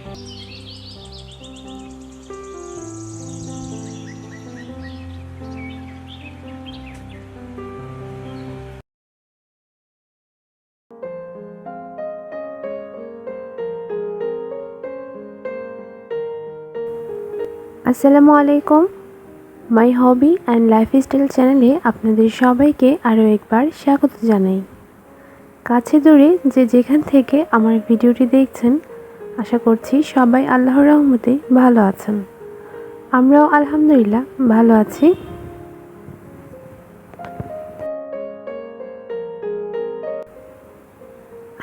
আসসালামু আলাইকুম। মাই হবি and lifestyle চ্যানেলে আপনাদের সবাইকে আরও একবার স্বাগত জানাই। কাছে দূরে যে যেখান থেকে আমার ভিডিওটি দেখছেন, আশা করছি সবাই আল্লাহর রহমতে ভালো আছেন। আমরাও আলহামদুলিল্লাহ ভালো আছি।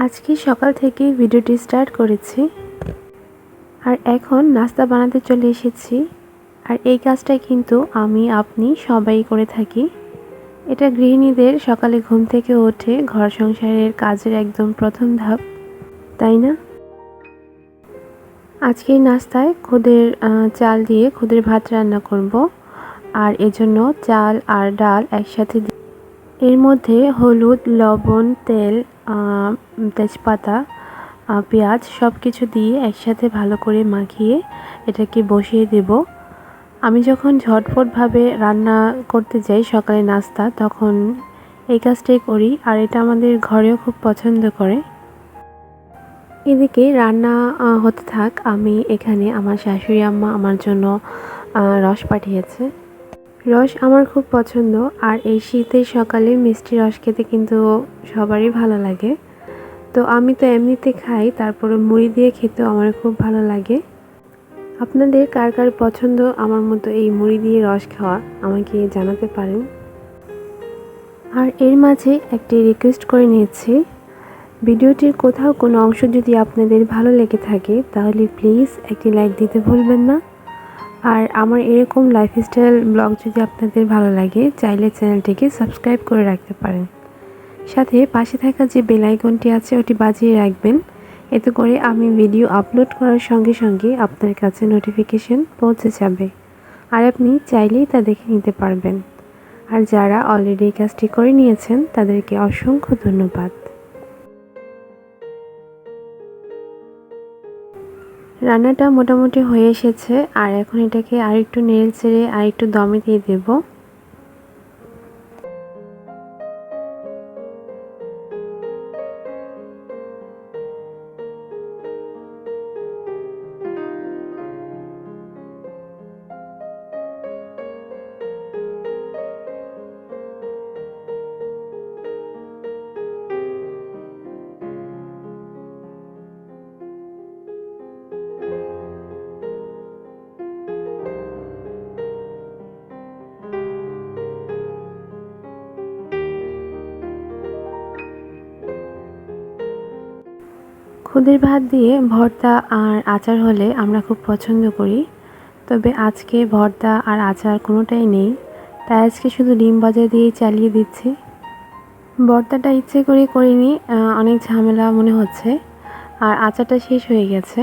আজকে সকাল থেকে ভিডিওটি স্টার্ট করেছি, আর এখন নাস্তা বানাতে চলে এসেছি। আর এই কাজটা কিন্তু আপনি সবাই করে থাকি। এটা গৃহিণীদের সকালে ঘুম থেকে উঠে ঘর সংসারের কাজের একদম প্রথম ধাপ, তাই না? আজকে নাস্তায় খুদের চাল দিয়ে খুদের ভাত রান্না করব। আর এজন্য চাল আর ডাল একসাথে এর মধ্যে হলুদ, লবণ, তেল, তেজপাতা, পেঁয়াজ সব কিছু দিয়ে একসাথে ভালো করে মাখিয়ে এটাকে বসিয়ে দেব। আমি যখন ঝটপটভাবে রান্না করতে যাই সকালে নাস্তা, তখন এই কাজটাই করি, আর এটা আমাদের ঘরেও খুব পছন্দ করে। এদিকে রান্না হতে থাক, আমি এখানে আমার শাশুড়ি আম্মা আমার জন্য রস পাঠিয়েছে। রস আমার খুব পছন্দ, আর এই শীতের সকালে মিষ্টি রস খেতে কিন্তু সবারই ভালো লাগে। তো আমি তো এমনিতে খাই, তারপরে মুড়ি দিয়ে খেতেও আমার খুব ভালো লাগে। আপনাদের কার কার পছন্দ আমার মতো এই মুড়ি দিয়ে রস খাওয়া, আমাকে জানাতে পারেন। আর এর মাঝে একটি রিকোয়েস্ট করে নিয়েছি, ভিডিওটির কোথাও কোনো অংশ যদি আপনাদের ভালো লেগে থাকে তাহলে প্লিজ একটি লাইক দিতে ভুলবেন না। আর আমার এরকম লাইফস্টাইল ব্লগ যদি আপনাদের ভালো লাগে, চাইলে চ্যানেলটিকে সাবস্ক্রাইব করে রাখতে পারেন। সাথে পাশে থাকা যে বেল আইকনটি আছে ওটি বাজিয়ে রাখবেন, এতে করে আমি ভিডিও আপলোড করার সঙ্গে সঙ্গে আপনার কাছে নোটিফিকেশন পৌঁছে যাবে, আর আপনি চাইলেই তা দেখে নিতে পারবেন। আর যারা অলরেডি কাজটি করে নিয়েছেন তাদেরকে অসংখ্য ধন্যবাদ। রান্নাটা মোটামুটি হয়ে এসেছে, আর এখন এটাকে আরেকটু নেড়ে চেড়ে আরেকটু দমে দিয়ে দেব। খুদের ভাত দিয়ে ভর্তা আর আচার হলে আমরা খুব পছন্দ করি, তবে আজকে ভর্তা আর আচার কোনোটাই নেই, তাই আজকে শুধু ডিম ভাজা দিয়েই চালিয়ে দিচ্ছি। ভর্তাটা ইচ্ছে করে করিনি, অনেক ঝামেলা মনে হচ্ছে, আর আচারটা শেষ হয়ে গেছে।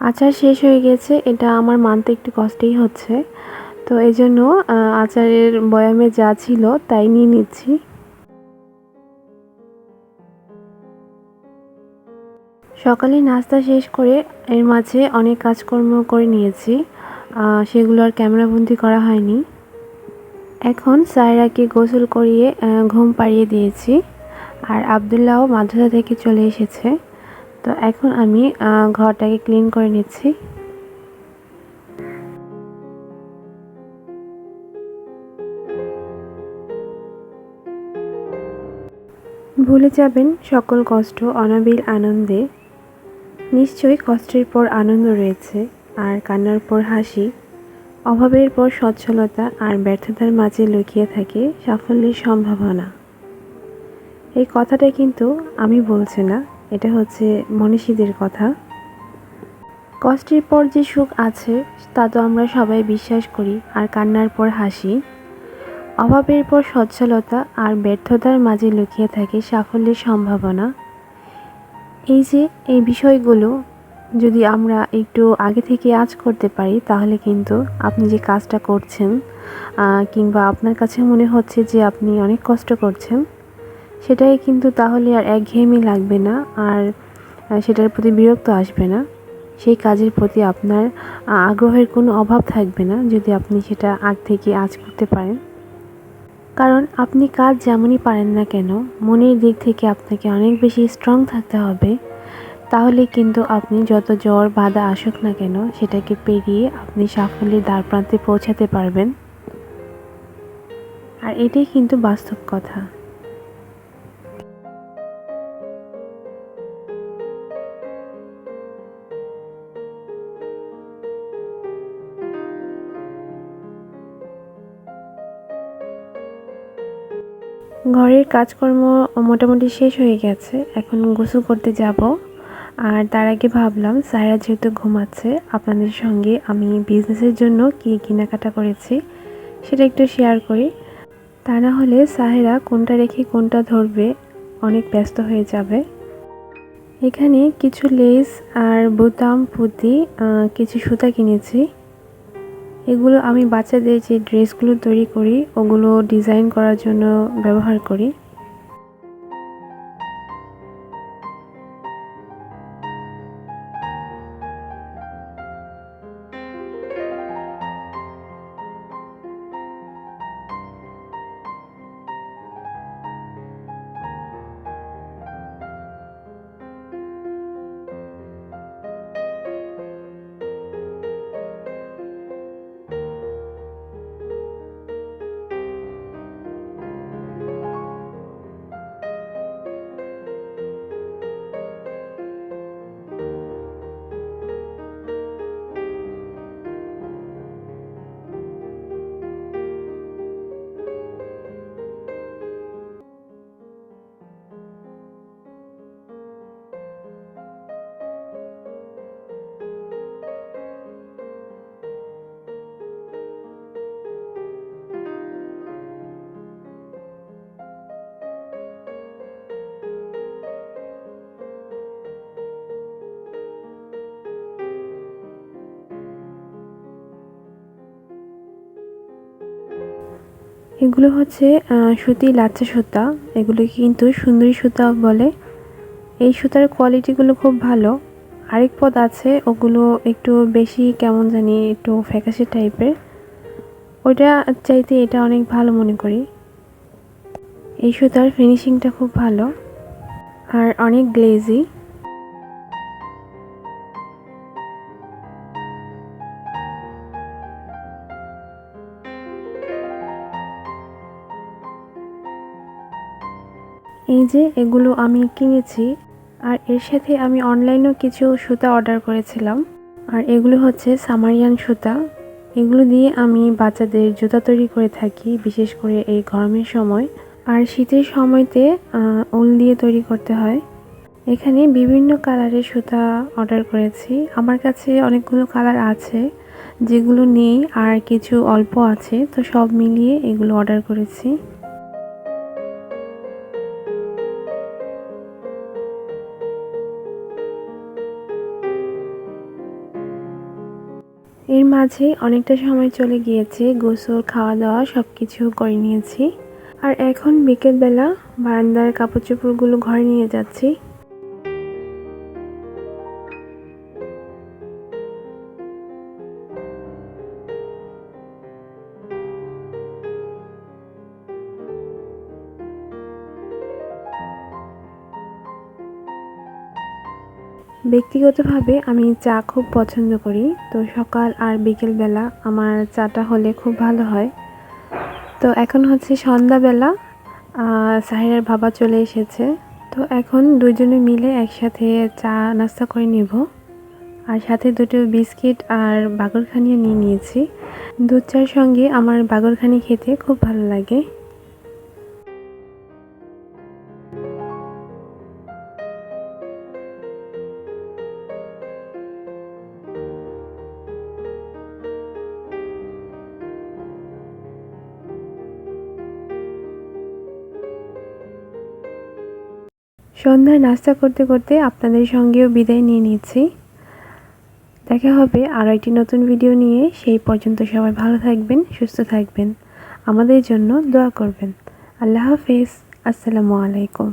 আচার শেষ হয়ে গেছে, এটা আমার মানতে একটু কষ্টই হচ্ছে, তো এই জন্য আচারের বয়ামে যা ছিল তাই নিয়ে নিচ্ছি। সকালে নাস্তা শেষ করে এর মাঝে অনেক কাজকর্ম করে নিয়েছি, সেগুলো আর ক্যামেরাবন্দি করা হয়নি। এখন সায়রাকে গোসল করিয়ে ঘুম পাড়িয়ে দিয়েছি, আর আবদুল্লাহও মাদ্রাসা থেকে চলে এসেছে। তো এখন আমি ঘরটাকে ক্লিন করে নিচ্ছি। ভুলে যাবেন সকল কষ্ট অনাবিল আনন্দে। নিশ্চয়ই কষ্টের পর আনন্দ রয়েছে, আর কান্নার পর হাসি। অভাবের পর সচ্ছলতা, আর ব্যর্থতার মাঝে লুকিয়ে থাকে সাফল্যের সম্ভাবনা। এই কথাটা কিন্তু আমি বলছি না, এটা হচ্ছে মনীষীদের কথা। কষ্টের পর যে সুখ আছে তা তো আমরা সবাই বিশ্বাস করি, আর কান্নার পর হাসি। অভাবের পর সচ্ছলতা, আর ব্যর্থতার মাঝে লুকিয়ে থাকে সাফল্যের সম্ভাবনা। এই যে এই বিষয়গুলো যদি আমরা একটু আগে থেকে আঁচ করতে পারি তাহলে কিন্তু আপনি যে কাজটা করছেন কিংবা আপনার কাছে মনে হচ্ছে যে আপনি অনেক কষ্ট করছেন, সেটাই কিন্তু তাহলে আর একঘেয়েমি লাগবে না, আর সেটার প্রতি বিরক্ত আসবে না। সেই কাজের প্রতি আপনার আগ্রহের কোনো অভাব থাকবে না যদি আপনি সেটা আগ থেকে আঁচ করতে পারেন। কারণ আপনি কাজ যেমনই পারেন না কেন, মনের দিক থেকে আপনাকে অনেক বেশি স্ট্রং থাকতে হবে। তাহলে কিন্তু আপনি যত ঝড় বাধা আসুক না কেন, সেটাকে পেরিয়ে আপনি সাফল্যের দ্বারপ্রান্তে পৌঁছাতে পারবেন। আর এটাই কিন্তু বাস্তব কথা। ঘরের কাজকর্ম মোটামুটি শেষ হয়ে গেছে, এখন গোসল করতে যাব। আর তার আগে ভাবলাম সায়রা যেহেতু ঘুমাচ্ছে, আপনাদের সঙ্গে আমি বিজনেসের জন্য কী কেনাকাটা করেছি সেটা একটু শেয়ার করি। তা না হলে সাহেরা কোনটা রেখে কোনটা ধরবে, অনেক ব্যস্ত হয়ে যাবে। এখানে কিছু লেস আর বোতাম পুঁতি, কিছু সুতা কিনেছি। এগুলো আমি বাচ্চাদের যে ড্রেসগুলো তৈরি করি ওগুলো ডিজাইন করার জন্য ব্যবহার করি। এগুলো হচ্ছে সুতি লাচ্চা সুতা, এগুলোকে কিন্তু সুন্দরী সুতা বলে। এই সুতার কোয়ালিটিগুলো খুব ভালো। আরেক পদ আছে, ওগুলো একটু বেশি কেমন জানি একটু ফ্যাকাশে টাইপের, ওইটা চাইতে এটা অনেক ভালো মনে করি। এই সুতার ফিনিশিংটা খুব ভালো আর অনেক গ্লেজি। এই যে এগুলো আমি কিনেছি, আর এর সাথে আমি অনলাইনেও কিছু সুতা অর্ডার করেছিলাম। আর এগুলো হচ্ছে সামারিয়ান সুতা। এগুলো দিয়ে আমি বাচ্চাদের জুতা তৈরি করে থাকি, বিশেষ করে এই গরমের সময়। আর শীতের সময়তে উল দিয়ে তৈরি করতে হয়। এখানে বিভিন্ন কালারের সুতা অর্ডার করেছি। আমার কাছে অনেকগুলো কালার আছে, যেগুলো নেই আর কিছু অল্প আছে, তো সব মিলিয়ে এগুলো অর্ডার করেছি। এর মাঝে অনেকটা সময় চলে গিয়েছে, গোসল খাওয়া দাওয়া সব কিছু করে নিয়েছি। আর এখন বিকেলবেলা বারান্দার কাপড় চোপড়গুলো ঘরে নিয়ে যাচ্ছি। ব্যক্তিগতভাবে আমি চা খুব পছন্দ করি, তো সকাল আর বিকেলবেলা আমার চাটা হলে খুব ভালো হয়। তো এখন হচ্ছে সন্ধ্যাবেলা, সাহিরার বাবা চলে এসেছে, তো এখন দুজনে মিলে একসাথে চা নাস্তা করে নিব। আর সাথে দুটো বিস্কিট আর বাগরখানিও নিয়ে নিয়েছি। দুধ চার সঙ্গে আমার বাগরখানি খেতে খুব ভালো লাগে। সন্ধ্যায় নাস্তা করতে করতে আপনাদের সঙ্গেও বিদায় নিয়ে নিচ্ছি। দেখা হবে আরও একটি নতুন ভিডিও নিয়ে। সেই পর্যন্ত সবাই ভালো থাকবেন, সুস্থ থাকবেন, আমাদের জন্য দোয়া করবেন। আল্লাহ হাফেজ। আসসালামু আলাইকুম।